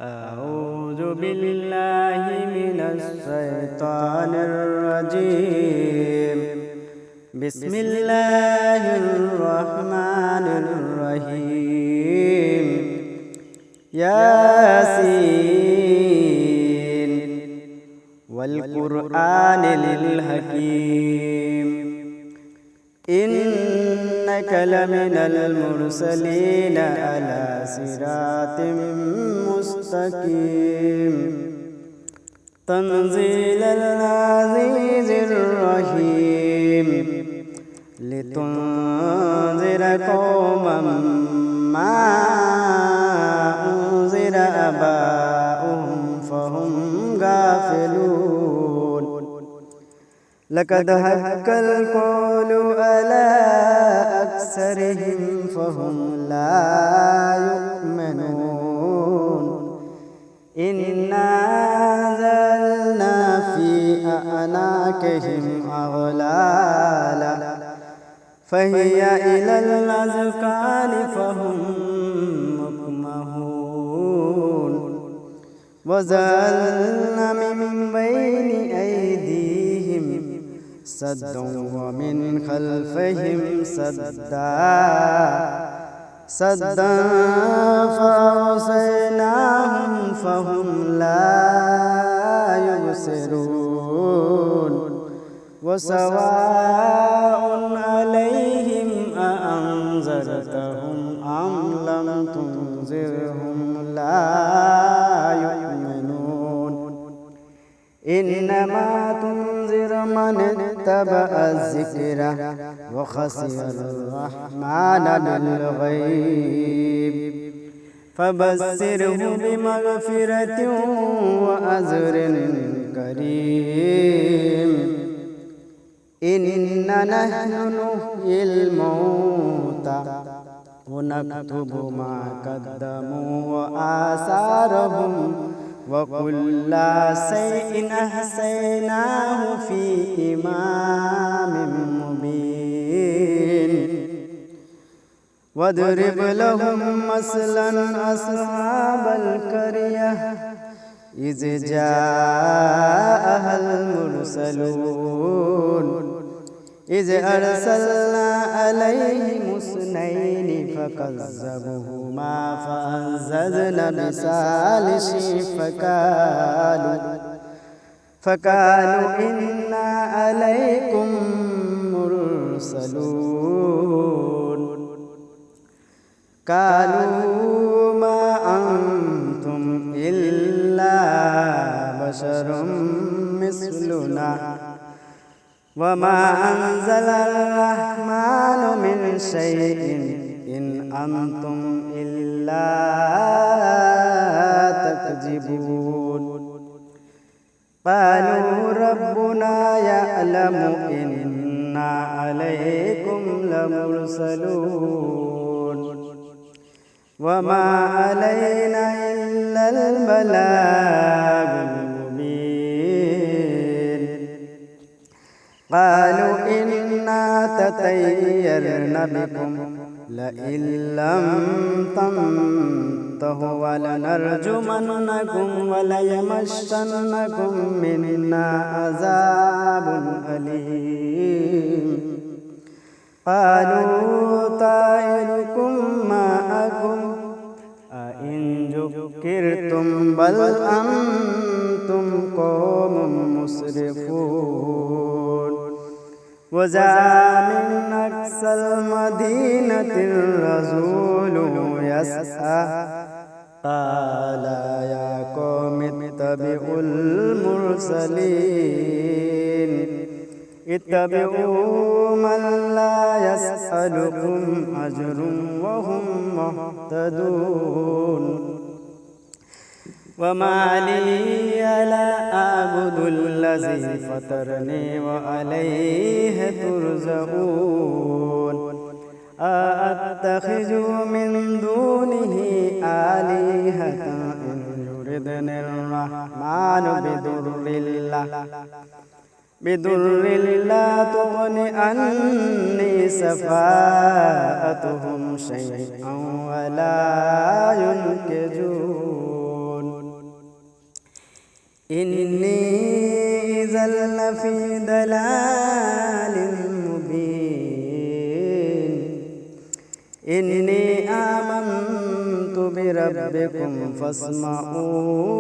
أعوذ بالله من الشيطان الرجيم. بسم الله الرحمن الرحيم. ياسين والقرآن الحكيم إنك لمن المرسلين على صراط مستقيم تنزيل العزيز الرحيم لتنذر قوما ما أنذر آباؤهم فهم غافلون لقد حق القول على أكثرهم فهم لا يؤمنون إنا أنزلنا في أعناقهم أغلالا فهي إلى الأذقان فهم مقمحون وجعلنا من بين أيديهم سدا ومن خلفهم سدا فأغشيناهم فهم لا يبصرون وسواء عليهم أأنذرتهم أم لم تنذرهم لا يؤمنون إنما تنذر من اتبع الذكر وخشي الرحمن بالغيب فبشره بمغفرة وأجر كريم إنا نحن نحيي الموتى ونكتب ما قدموا وآثارهم وكل شيء أحصيناه في إمام مبين واضرب لهم مثلا أصحاب القرية إذ جاءها المرسلون إذ أرسلنا عليهم اثنين فكذبوهما فأنزلنا بثالث فقالوا إنا عليكم مرسلون قالوا ما أنتم إلا بشر مثلنا وما أنزل الرحمن من شيء إن أنتم إلا تكذبون قالوا ربنا يعلم إنا عليكم لمرسلون وما علينا إلا البلاغ المبين قالوا إنا تطيرنا بكم لئن لم تنتهوا ولنرجمنكم وليمسنكم منا عذاب أليم قالوا طائركم معكم أئن ذكرتم بل أنتم قوم مسرفون وجاء من أقصى المدينة الرسول يسعى قال يا قوم اتبعوا المرسلين اتبعوا من لا يسألكم أجر وهم مهتدون وما لي لا أعبد الذي فطرني وعليه ترجعون أأتخذ من دونه آلهة إن يردني الرحمن بضر لا تغن عني شفاعتهم شيئا ولا ينقذون إني إذا لفي ضلال مبين إني آمنت بربكم فاسمعون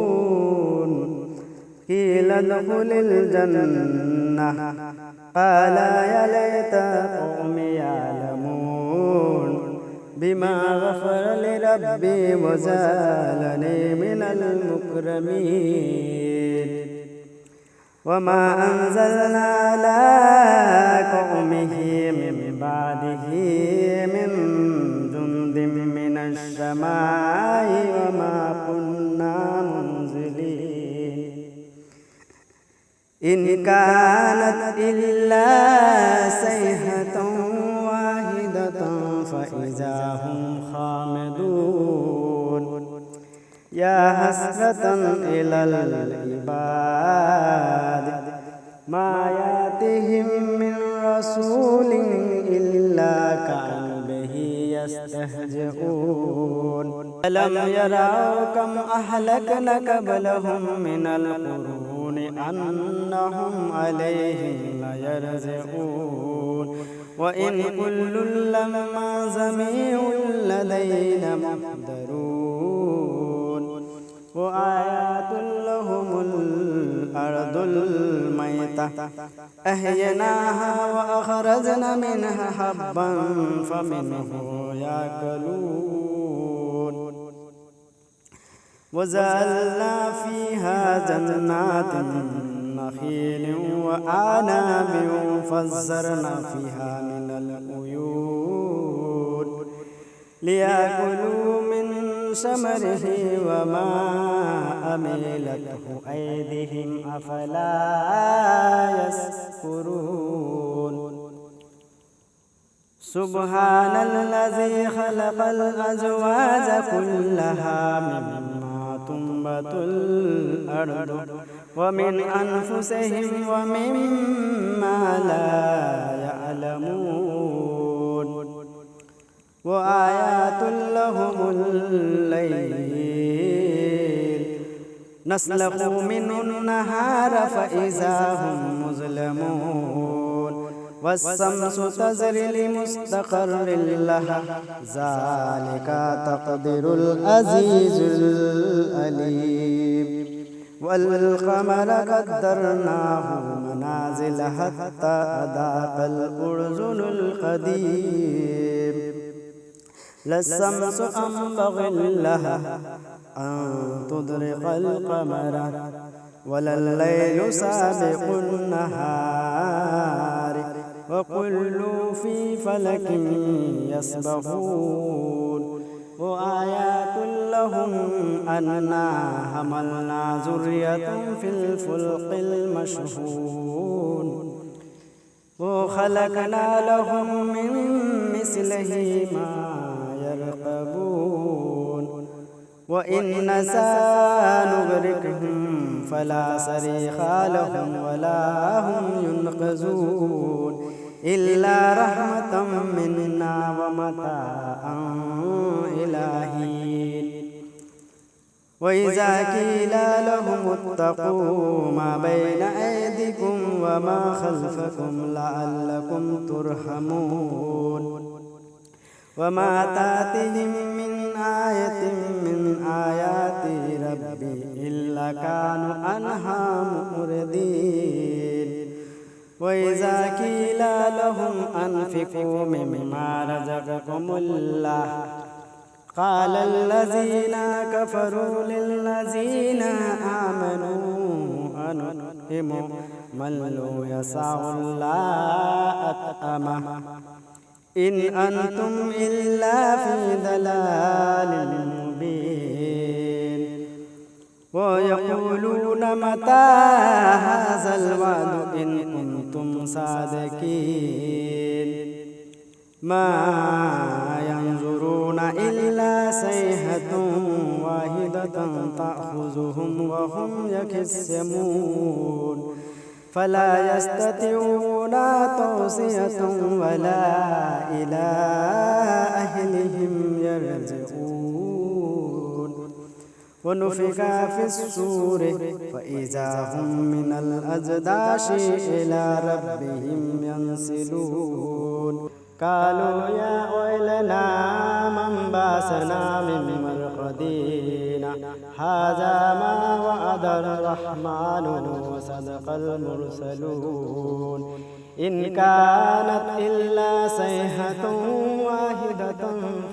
قيل ادخل الجنة قال يا ليت قومي يعلمون بما غفر لربي وجعلني من المكرمين وما أنزلنا على قومه من بعده من جند من السماء وما كنا منزلين إن كانت إلا صيحة واحدة فإذا هم خامدون يا حسرة إلى العباد ما يأتيهم من رسول إلا كانوا به يستهزئون ألم يروا كم أهلكنا قبلهم من القرون أنهم عليهم ليرجعون وإن كل لما جميع لدينا محضرون وآيات لهم الأرض الميتة أحييناها وأخرجنا منها حبا فمنه يأكلون وجعلنا فيها جنات نخيل وأعناب وفجرنا فيها من العيون ليأكلوا من ثمره وما عملته أيديهم أفلا يشكرون سبحان الذي خلق الأزواج كلها مما تنبت الأرض ومن أنفسهم ومما لا يعلمون وآيات لهم الليل نسلخ منه النهار فإذا هم مظلمون والشمس تجري لمستقر لها ذلك تقدير العزيز العليم والقمر قدرناه منازل حتى أذاق الأرجل القديم لا الشمس ينبغي لها أن تدرك القمر ولا الليل سابق النهار وكل في فلك يسبحون وآيات لهم أنا حملنا ذرية في الفلق المشحون وخلقنا لهم من مثله ما يركبون وإن سنغرقهم فلا صريخ لهم ولا هم ينقذون إلا رحمة منا ومتاعا إلى حين وإذا قيل لهم اتقوا ما بين أيديكم وما خلفكم لعلكم ترحمون وما تأتيهم من آية من آيات ربي إلا كانوا عنها معرضين وإذا قيل لهم أنفقوا مما رزقكم الله قال الذين كفروا للذين آمنوا أنطعم من لو يشاء الله أطعمه إن أنتم إلا في ضلال مبين ويقولون متى هذا الوعد إن كنتم صادقين ما ينظرون إلا صيحة واحدة تأخذهم وهم يخصمون فلا يستطيعون توصية ولا إلى أهلهم يرجعون ونفخ في الصور فإذا هم من الأجداث إلى ربهم ينسلون قالوا يا ويلنا من بعثنا من مرقدنا هذا ما وعد الرحمن وصدق المرسلون إن كانت إلا صيحة واحدة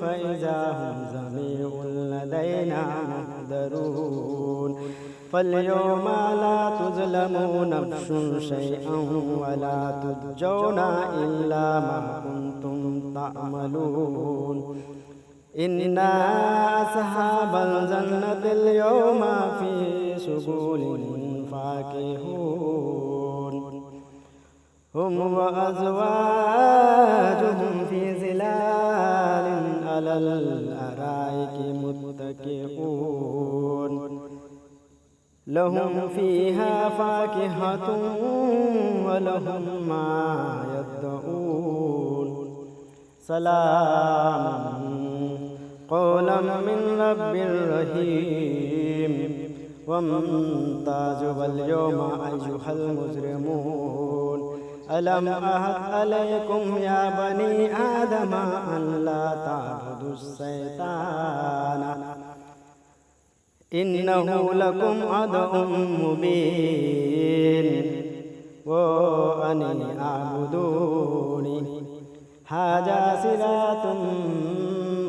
فإذا هم جميع لدينا محضرون فاليوم لا تظلمون نفس شيئا ولا تجزون إلا ما كنتم تعملون إنا أصحاب الجنة اليوم في شغل فاكهون هم وأزواجهم في ظلال على الأرائك متكئون لهم فيها فاكهة ولهم ما يدعون سلام قولا من رب رحيم وامتازوا اليوم أيها المجرمون ألم أعهد عليكم يا بني آدم أن لا تعبدوا الشيطان إنه لكم عدو مبين وأن اعبدوني هذا صراط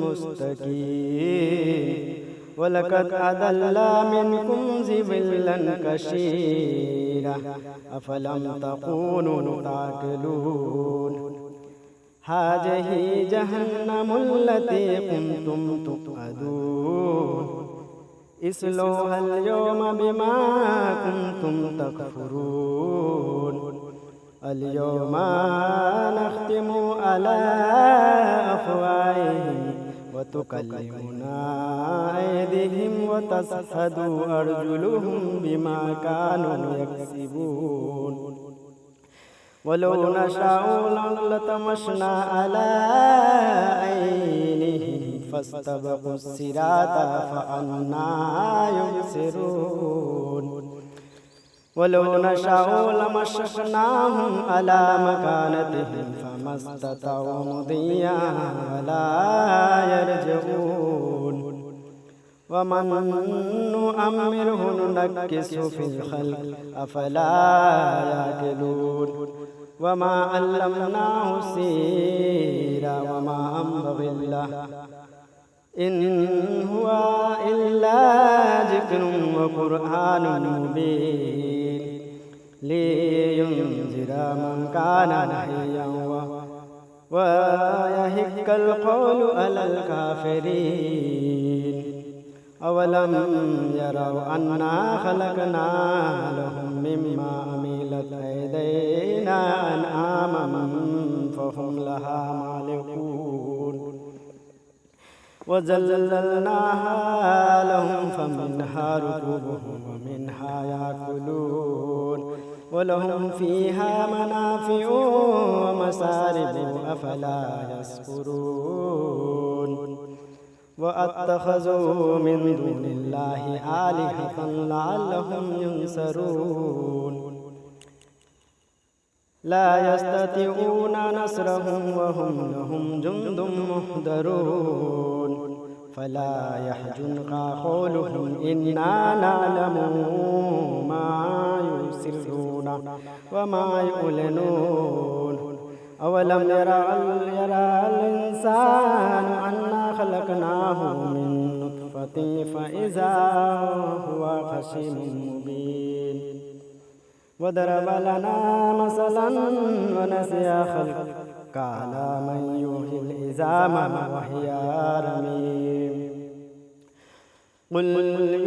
مستقيم ولقد أضل منكم جبلا كثيرا أفلم تكونوا تعقلون هذه جهنم التي كنتم توعدون اصلوها اليوم بما كنتم تكفرون اليوم نختم على أفواههم وتكلمنا أيديهم وتشهد أرجلهم بما كانوا يكسبون ولو نشاء لطمسنا على عينهم فاستبقوا الصراط فأنى يبصرون ولو نشاء لمسخناهم على مكانتهم فما استطاعوا مضيا ولا يرجعون ومن نؤمره ننكس في الخلق أفلا يعقلون وما علمناه السير وما ينبغي له إن هو إلا ذكر وقرآن مبين لينذر من كان حيا ويحق القول على الكافرين أولم يروا أنا خلقنا لهم مما عملت أيدينا أنعاما فهم لها مالكون وذللناها لهم فمنها ركوبهم ومنها يأكلون ولهم فيها منافع ومشارب أفلا يشكرون واتخذوا من دون الله آلهة لعلهم ينصرون لا يستطيعون نصرهم وهم لهم جند محضرون فلا يحزنك قولهم إنا نعلم ما يسرون وما يعلنون أولم يرى الإنسان أنا خلقناه من نطفة فإذا هو خصيم مبين وضرب لنا مثلا ونسي خلقه قال من يحيي العظام وهي رميم قل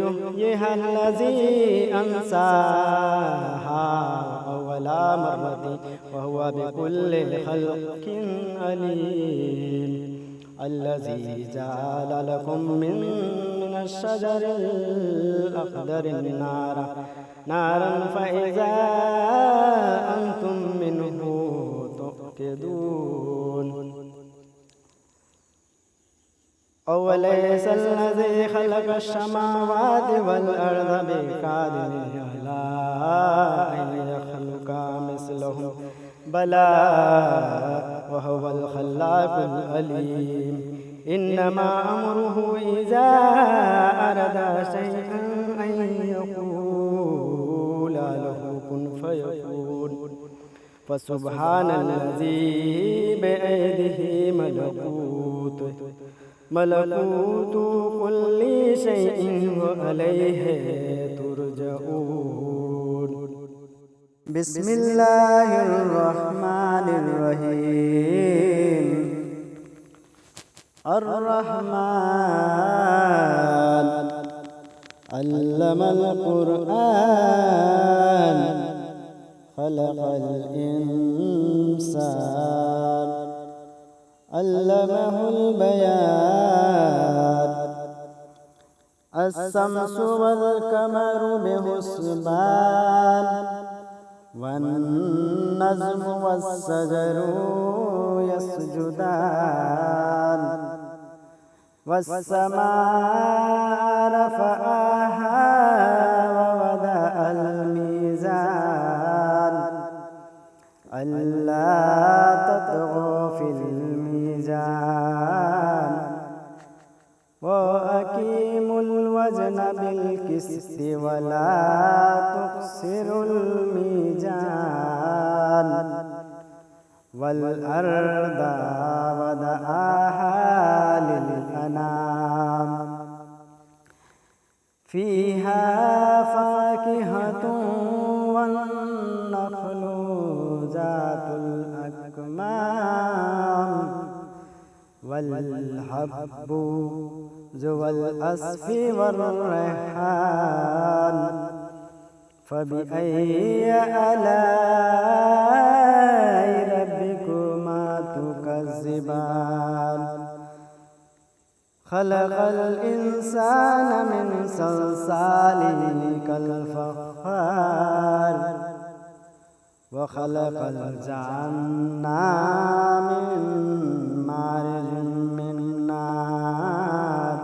يحييها الذي أنشأها أول مرة وهو بكل خلق عليم الذي جعل لكم من الشجر الأخضر نارا فإذا أنتم منه توقدون أوليس الذي خلق السماوات والأرض بقادر على أن يخلق مثلهم بلى وهو الخلاق العليم إنما أمره إذا أراد شيئا أن يقول له كن فيكون فسبحان الذي بيده ملكوت كل شيء وإليه ترجعون. بسم الله الرحمن الرحيم. الرحمن علم القرآن خلق الإنسان علمه البيان الشمس والقمر بحسبان والنجم والشجر يسجدان والسماء رفعها ووضع الميزان ألا تطغوا في الميزان وأقيموا الوزن بالقسط ولا تخسروا الميزان والأرض وضعها للأنام فيها فاكهة والنخل ذات الأكمام والحب ذو العصف والريحان فبأي آلاء ربكما تكذبان خلق الإنسان من صلصال كالفخار وخلق الجن من مارج من نار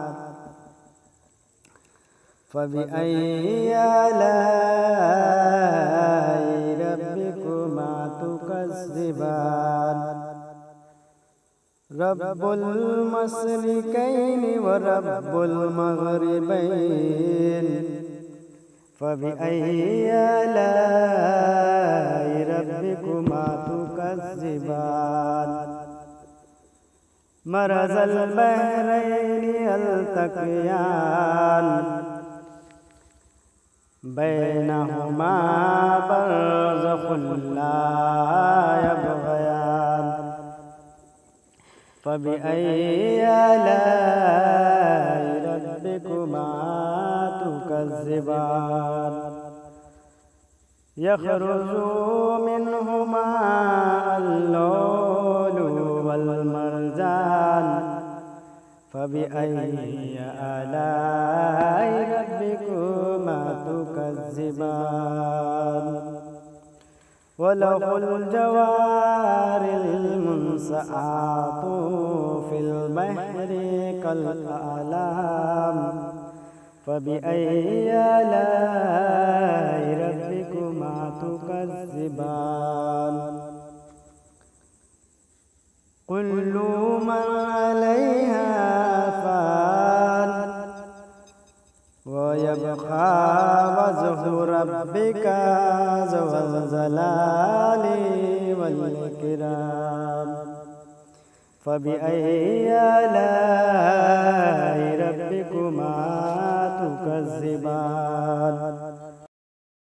فبأي آلاء ربكما تكذبان رب المشرقين ورب المغربين فبأي آلاء ربكما تكذبان مرج البحرين يلتقيان بينهما برزخ لا يبغيان فبأي آلاء ربكما تكذبان يخرج منهما اللؤلؤ والمرجان فبأي آلاء ربكما تكذبان وله الجوار المنشآت في البحر كالأعلام فبأي آلاء ربكما تكذبان كل من عليها فان ويبقى وجه ربك ذو الجلال والإكرام فبأي آلاء ربكما تكذبان